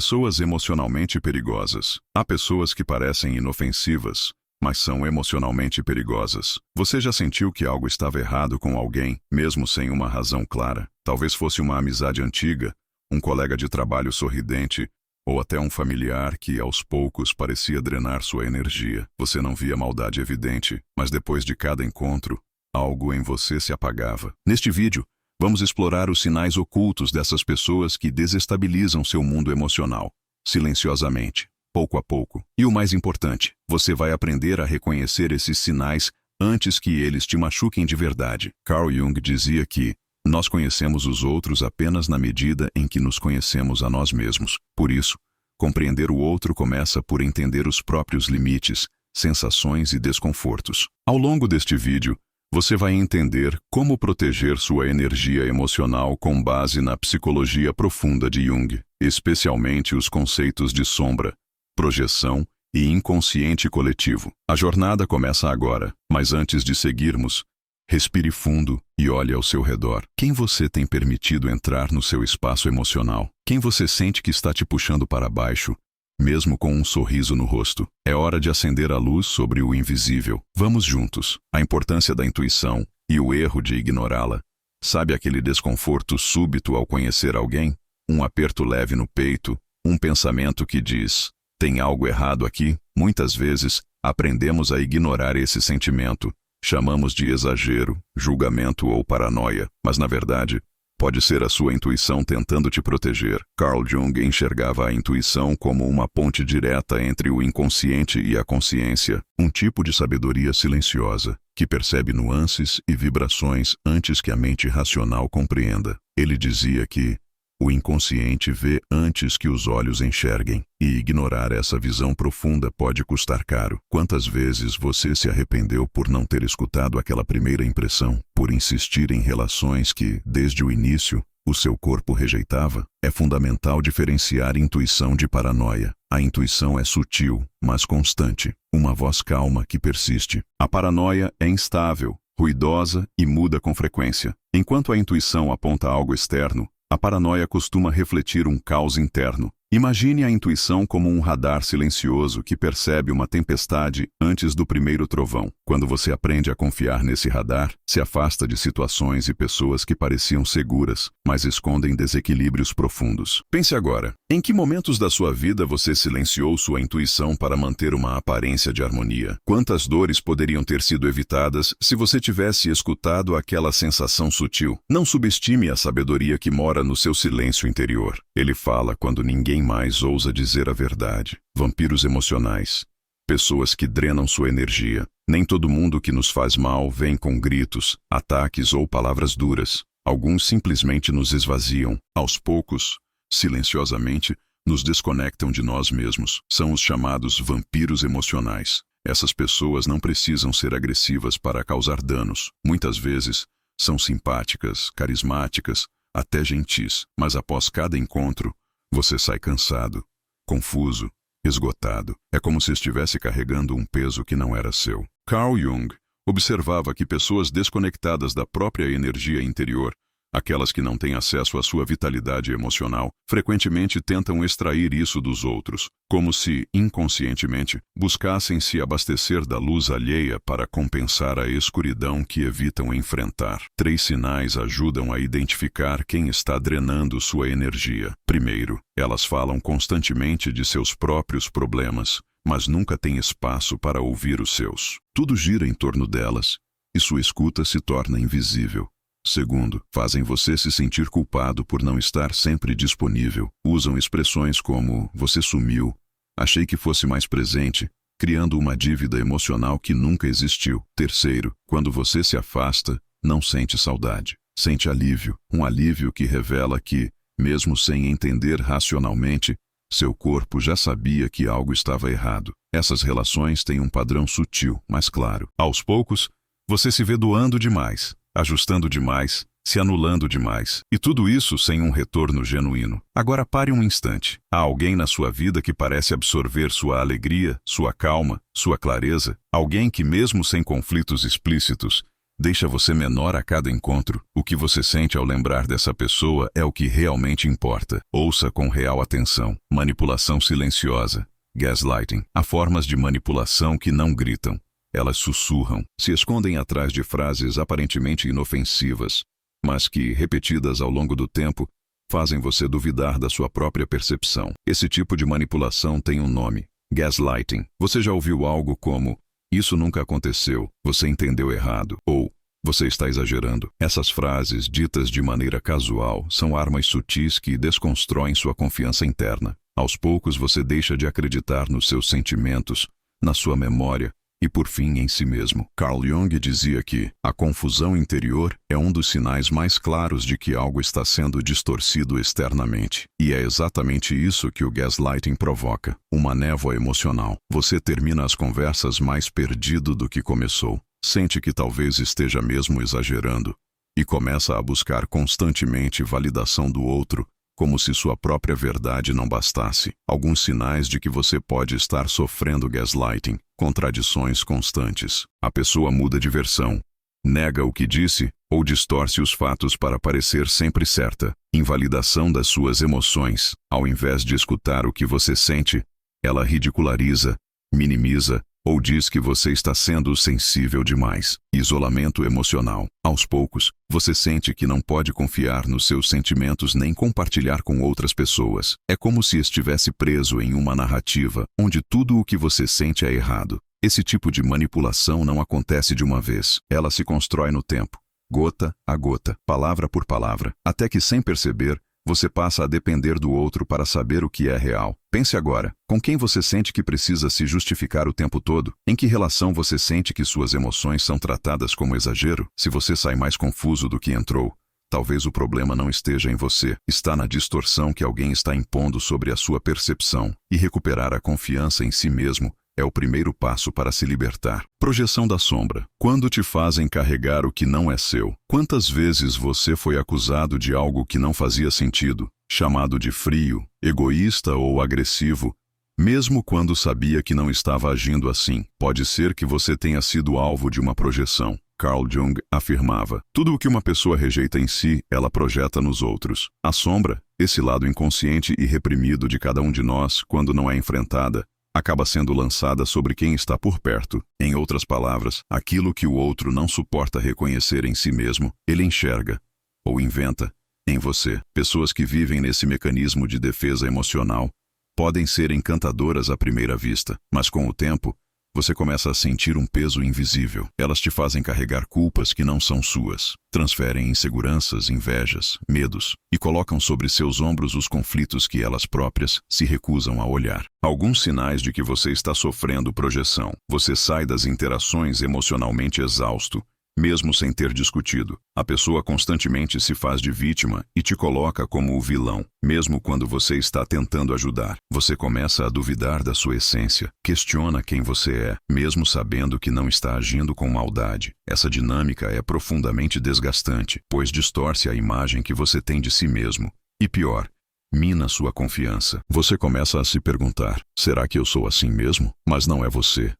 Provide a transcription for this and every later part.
Pessoas emocionalmente perigosas. Há pessoas que parecem inofensivas, mas são emocionalmente perigosas. Você já sentiu que algo estava errado com alguém, mesmo sem uma razão clara? Talvez fosse uma amizade antiga, um colega de trabalho sorridente, ou até um familiar que, aos poucos, parecia drenar sua energia. Você não via maldade evidente, mas depois de cada encontro, algo em você se apagava. Neste vídeo, vamos explorar os sinais ocultos dessas pessoas que desestabilizam seu mundo emocional, silenciosamente, pouco a pouco. E o mais importante, você vai aprender a reconhecer esses sinais antes que eles te machuquem de verdade. Carl Jung dizia que nós conhecemos os outros apenas na medida em que nos conhecemos a nós mesmos. Por isso, compreender o outro começa por entender os próprios limites, sensações e desconfortos. Ao longo deste vídeo, você vai entender como proteger sua energia emocional com base na psicologia profunda de Jung, especialmente os conceitos de sombra, projeção e inconsciente coletivo. A jornada começa agora, mas antes de seguirmos, respire fundo e olhe ao seu redor. Quem você tem permitido entrar no seu espaço emocional? Quem você sente que está te puxando para baixo, mesmo com um sorriso no rosto? É hora de acender a luz sobre o invisível. Vamos juntos. A importância da intuição e o erro de ignorá-la. Sabe aquele desconforto súbito ao conhecer alguém? Um aperto leve no peito, um pensamento que diz: tem algo errado aqui? Muitas vezes, aprendemos a ignorar esse sentimento. Chamamos de exagero, julgamento ou paranoia, mas na verdade, pode ser a sua intuição tentando te proteger. Carl Jung enxergava a intuição como uma ponte direta entre o inconsciente e a consciência, um tipo de sabedoria silenciosa, que percebe nuances e vibrações antes que a mente racional compreenda. Ele dizia que o inconsciente vê antes que os olhos enxerguem, e ignorar essa visão profunda pode custar caro. Quantas vezes você se arrependeu por não ter escutado aquela primeira impressão, por insistir em relações que, desde o início, o seu corpo rejeitava? É fundamental diferenciar intuição de paranoia. A intuição é sutil, mas constante, uma voz calma que persiste. A paranoia é instável, ruidosa e muda com frequência. Enquanto a intuição aponta algo externo, a paranoia costuma refletir um caos interno. Imagine a intuição como um radar silencioso que percebe uma tempestade antes do primeiro trovão. Quando você aprende a confiar nesse radar, se afasta de situações e pessoas que pareciam seguras, mas escondem desequilíbrios profundos. Pense agora, em que momentos da sua vida você silenciou sua intuição para manter uma aparência de harmonia? Quantas dores poderiam ter sido evitadas se você tivesse escutado aquela sensação sutil? Não subestime a sabedoria que mora no seu silêncio interior. Ele fala quando ninguém mais ousa dizer a verdade. Vampiros emocionais. Pessoas que drenam sua energia. Nem todo mundo que nos faz mal vem com gritos, ataques ou palavras duras. Alguns simplesmente nos esvaziam. Aos poucos, silenciosamente, nos desconectam de nós mesmos. São os chamados vampiros emocionais. Essas pessoas não precisam ser agressivas para causar danos. Muitas vezes, são simpáticas, carismáticas, até gentis. Mas após cada encontro, você sai cansado, confuso, esgotado. É como se estivesse carregando um peso que não era seu. Carl Jung observava que pessoas desconectadas da própria energia interior, aquelas que não têm acesso à sua vitalidade emocional, frequentemente tentam extrair isso dos outros, como se, inconscientemente, buscassem se abastecer da luz alheia para compensar a escuridão que evitam enfrentar. 3 sinais ajudam a identificar quem está drenando sua energia. Primeiro, elas falam constantemente de seus próprios problemas, mas nunca têm espaço para ouvir os seus. Tudo gira em torno delas, e sua escuta se torna invisível. Segundo, fazem você se sentir culpado por não estar sempre disponível. Usam expressões como "você sumiu", "achei que fosse mais presente", criando uma dívida emocional que nunca existiu. Terceiro, quando você se afasta, não sente saudade. Sente alívio. Um alívio que revela que, mesmo sem entender racionalmente, seu corpo já sabia que algo estava errado. Essas relações têm um padrão sutil, mas claro. Aos poucos, você se vê doando demais, ajustando demais, se anulando demais. E tudo isso sem um retorno genuíno. Agora pare um instante. Há alguém na sua vida que parece absorver sua alegria, sua calma, sua clareza? Alguém que, mesmo sem conflitos explícitos, deixa você menor a cada encontro. O que você sente ao lembrar dessa pessoa é o que realmente importa. Ouça com real atenção. Manipulação silenciosa. Gaslighting. Há formas de manipulação que não gritam. Elas sussurram, se escondem atrás de frases aparentemente inofensivas, mas que, repetidas ao longo do tempo, fazem você duvidar da sua própria percepção. Esse tipo de manipulação tem um nome: gaslighting. Você já ouviu algo como: "Isso nunca aconteceu, você entendeu errado", ou "Você está exagerando"? Essas frases, ditas de maneira casual, são armas sutis que desconstroem sua confiança interna. Aos poucos você deixa de acreditar nos seus sentimentos, na sua memória e, por fim, em si mesmo. Carl Jung dizia que a confusão interior é um dos sinais mais claros de que algo está sendo distorcido externamente. E é exatamente isso que o gaslighting provoca, uma névoa emocional. Você termina as conversas mais perdido do que começou. Sente que talvez esteja mesmo exagerando e começa a buscar constantemente validação do outro, como se sua própria verdade não bastasse. Alguns sinais de que você pode estar sofrendo gaslighting: contradições constantes. A pessoa muda de versão, nega o que disse ou distorce os fatos para parecer sempre certa. Invalidação das suas emoções. Ao invés de escutar o que você sente, ela ridiculariza, minimiza ou diz que você está sendo sensível demais. Isolamento emocional. Aos poucos, você sente que não pode confiar nos seus sentimentos nem compartilhar com outras pessoas. É como se estivesse preso em uma narrativa onde tudo o que você sente é errado. Esse tipo de manipulação não acontece de uma vez. Ela se constrói no tempo, gota a gota, palavra por palavra, até que, sem perceber, você passa a depender do outro para saber o que é real. Pense agora, com quem você sente que precisa se justificar o tempo todo? Em que relação você sente que suas emoções são tratadas como exagero? Se você sai mais confuso do que entrou, talvez o problema não esteja em você, está na distorção que alguém está impondo sobre a sua percepção. E recuperar a confiança em si mesmo é o primeiro passo para se libertar. Projeção da sombra. Quando te fazem carregar o que não é seu? Quantas vezes você foi acusado de algo que não fazia sentido, chamado de frio, egoísta ou agressivo, mesmo quando sabia que não estava agindo assim? Pode ser que você tenha sido alvo de uma projeção. Carl Jung afirmava: tudo o que uma pessoa rejeita em si, ela projeta nos outros. A sombra, esse lado inconsciente e reprimido de cada um de nós, quando não é enfrentada, acaba sendo lançada sobre quem está por perto. Em outras palavras, aquilo que o outro não suporta reconhecer em si mesmo, ele enxerga, ou inventa, em você. Pessoas que vivem nesse mecanismo de defesa emocional podem ser encantadoras à primeira vista, mas com o tempo, você começa a sentir um peso invisível. Elas te fazem carregar culpas que não são suas, transferem inseguranças, invejas, medos e colocam sobre seus ombros os conflitos que elas próprias se recusam a olhar. Alguns sinais de que você está sofrendo projeção. Você sai das interações emocionalmente exausto, mesmo sem ter discutido. A pessoa constantemente se faz de vítima e te coloca como o vilão, mesmo quando você está tentando ajudar. Você começa a duvidar da sua essência, questiona quem você é, mesmo sabendo que não está agindo com maldade. Essa dinâmica é profundamente desgastante, pois distorce a imagem que você tem de si mesmo. E pior, mina sua confiança. Você começa a se perguntar: será que eu sou assim mesmo? Mas não é você.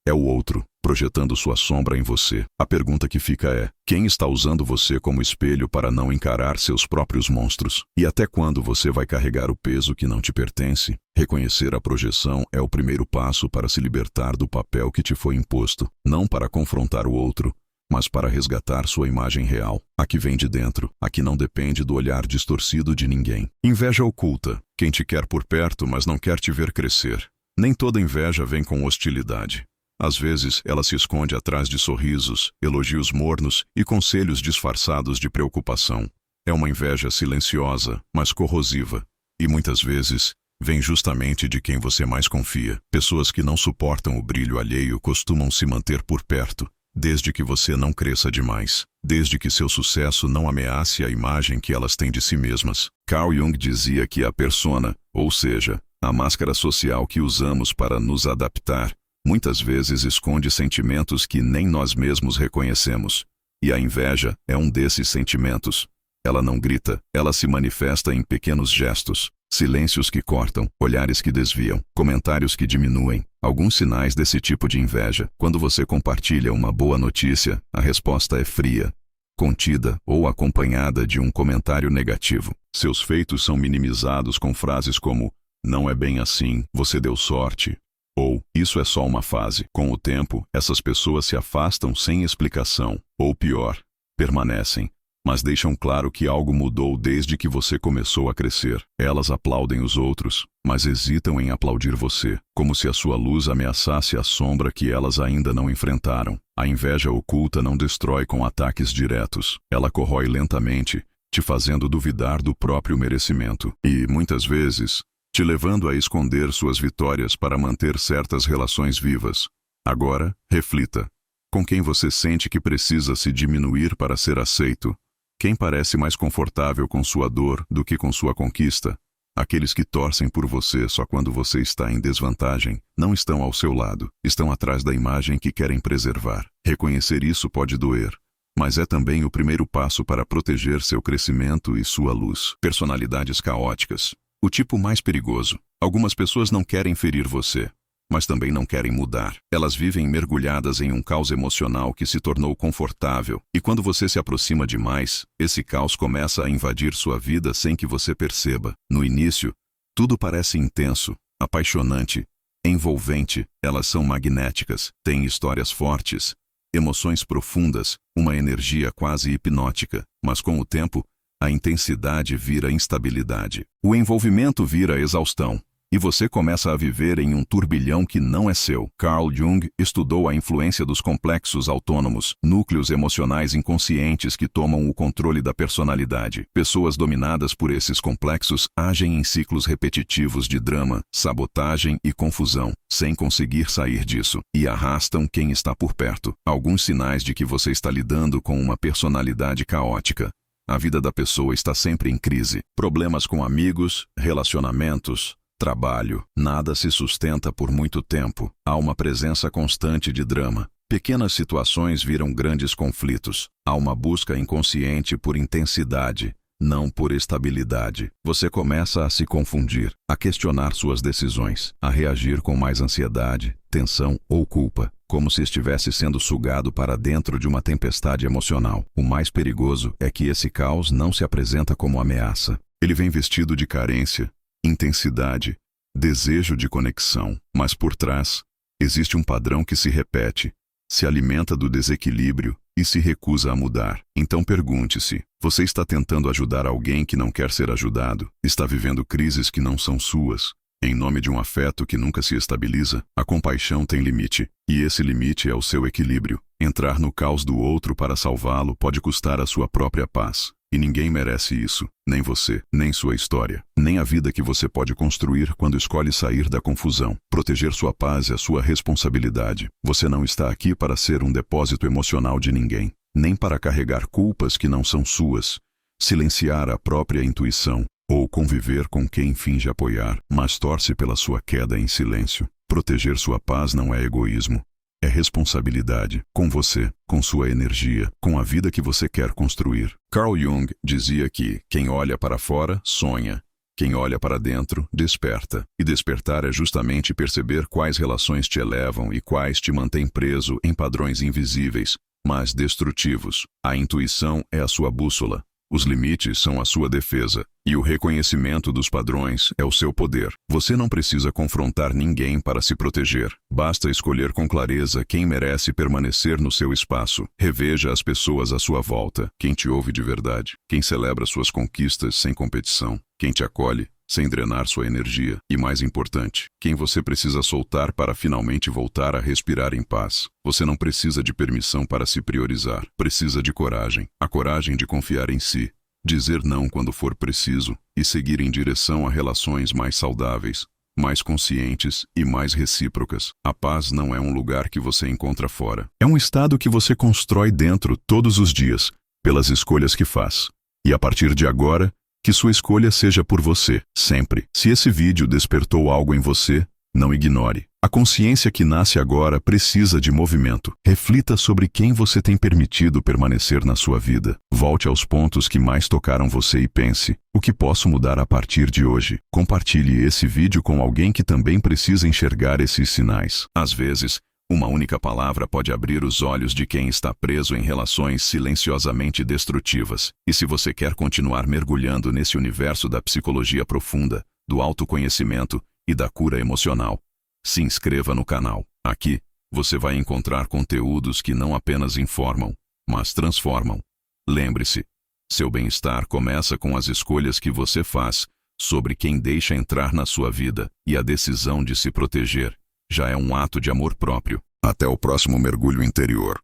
É o outro, projetando sua sombra em você. A pergunta que fica é: quem está usando você como espelho para não encarar seus próprios monstros? E até quando você vai carregar o peso que não te pertence? Reconhecer a projeção é o primeiro passo para se libertar do papel que te foi imposto, não para confrontar o outro, mas para resgatar sua imagem real, a que vem de dentro, a que não depende do olhar distorcido de ninguém. Inveja oculta. Quem te quer por perto, mas não quer te ver crescer. Nem toda inveja vem com hostilidade. Às vezes, ela se esconde atrás de sorrisos, elogios mornos e conselhos disfarçados de preocupação. É uma inveja silenciosa, mas corrosiva. E muitas vezes, vem justamente de quem você mais confia. Pessoas que não suportam o brilho alheio costumam se manter por perto, desde que você não cresça demais, desde que seu sucesso não ameace a imagem que elas têm de si mesmas. Carl Jung dizia que a persona, ou seja, a máscara social que usamos para nos adaptar, muitas vezes esconde sentimentos que nem nós mesmos reconhecemos. E a inveja é um desses sentimentos. Ela não grita, ela se manifesta em pequenos gestos. Silêncios que cortam, olhares que desviam, comentários que diminuem. Alguns sinais desse tipo de inveja. Quando você compartilha uma boa notícia, a resposta é fria, contida ou acompanhada de um comentário negativo. Seus feitos são minimizados com frases como "não é bem assim, você deu sorte", ou "isso é só uma fase". Com o tempo, essas pessoas se afastam sem explicação, ou pior, permanecem, mas deixam claro que algo mudou desde que você começou a crescer. Elas aplaudem os outros, mas hesitam em aplaudir você, como se a sua luz ameaçasse a sombra que elas ainda não enfrentaram. A inveja oculta não destrói com ataques diretos. Ela corrói lentamente, te fazendo duvidar do próprio merecimento. E, muitas vezes, te levando a esconder suas vitórias para manter certas relações vivas. Agora, reflita. Com quem você sente que precisa se diminuir para ser aceito? Quem parece mais confortável com sua dor do que com sua conquista? Aqueles que torcem por você só quando você está em desvantagem não estão ao seu lado, estão atrás da imagem que querem preservar. Reconhecer isso pode doer, mas é também o primeiro passo para proteger seu crescimento e sua luz. Personalidades caóticas. O tipo mais perigoso. Algumas pessoas não querem ferir você, mas também não querem mudar. Elas vivem mergulhadas em um caos emocional que se tornou confortável, e quando você se aproxima demais, esse caos começa a invadir sua vida sem que você perceba. No início, tudo parece intenso, apaixonante, envolvente. Elas são magnéticas, têm histórias fortes, emoções profundas, uma energia quase hipnótica, mas com o tempo, a intensidade vira instabilidade. O envolvimento vira exaustão. E você começa a viver em um turbilhão que não é seu. Carl Jung estudou a influência dos complexos autônomos, núcleos emocionais inconscientes que tomam o controle da personalidade. Pessoas dominadas por esses complexos agem em ciclos repetitivos de drama, sabotagem e confusão, sem conseguir sair disso, e arrastam quem está por perto. Alguns sinais de que você está lidando com uma personalidade caótica. A vida da pessoa está sempre em crise. Problemas com amigos, relacionamentos, trabalho, nada se sustenta por muito tempo. Há uma presença constante de drama. Pequenas situações viram grandes conflitos. Há uma busca inconsciente por intensidade, não por estabilidade. Você começa a se confundir, a questionar suas decisões, a reagir com mais ansiedade, tensão ou culpa, como se estivesse sendo sugado para dentro de uma tempestade emocional. O mais perigoso é que esse caos não se apresenta como ameaça. Ele vem vestido de carência, intensidade, desejo de conexão, mas por trás, existe um padrão que se repete, se alimenta do desequilíbrio e se recusa a mudar. Então pergunte-se, você está tentando ajudar alguém que não quer ser ajudado? Está vivendo crises que não são suas, em nome de um afeto que nunca se estabiliza? A compaixão tem limite, e esse limite é o seu equilíbrio. Entrar no caos do outro para salvá-lo pode custar a sua própria paz. E ninguém merece isso, nem você, nem sua história, nem a vida que você pode construir quando escolhe sair da confusão. Proteger sua paz é a sua responsabilidade. Você não está aqui para ser um depósito emocional de ninguém, nem para carregar culpas que não são suas, silenciar a própria intuição, ou conviver com quem finge apoiar, mas torce pela sua queda em silêncio. Proteger sua paz não é egoísmo. É responsabilidade, com você, com sua energia, com a vida que você quer construir. Carl Jung dizia que quem olha para fora, sonha. Quem olha para dentro, desperta. E despertar é justamente perceber quais relações te elevam e quais te mantêm preso em padrões invisíveis, mas destrutivos. A intuição é a sua bússola. Os limites são a sua defesa, e o reconhecimento dos padrões é o seu poder. Você não precisa confrontar ninguém para se proteger. Basta escolher com clareza quem merece permanecer no seu espaço. Reveja as pessoas à sua volta, quem te ouve de verdade, quem celebra suas conquistas sem competição, quem te acolhe sem drenar sua energia. E mais importante, quem você precisa soltar para finalmente voltar a respirar em paz. Você não precisa de permissão para se priorizar. Precisa de coragem. A coragem de confiar em si, dizer não quando for preciso e seguir em direção a relações mais saudáveis, mais conscientes e mais recíprocas. A paz não é um lugar que você encontra fora. É um estado que você constrói dentro todos os dias, pelas escolhas que faz. E a partir de agora, que sua escolha seja por você, sempre. Se esse vídeo despertou algo em você, não ignore. A consciência que nasce agora precisa de movimento. Reflita sobre quem você tem permitido permanecer na sua vida. Volte aos pontos que mais tocaram você e pense: o que posso mudar a partir de hoje? Compartilhe esse vídeo com alguém que também precisa enxergar esses sinais. Às vezes, uma única palavra pode abrir os olhos de quem está preso em relações silenciosamente destrutivas. E se você quer continuar mergulhando nesse universo da psicologia profunda, do autoconhecimento e da cura emocional, se inscreva no canal. Aqui, você vai encontrar conteúdos que não apenas informam, mas transformam. Lembre-se, seu bem-estar começa com as escolhas que você faz sobre quem deixa entrar na sua vida, e a decisão de se proteger já é um ato de amor próprio. Até o próximo mergulho interior.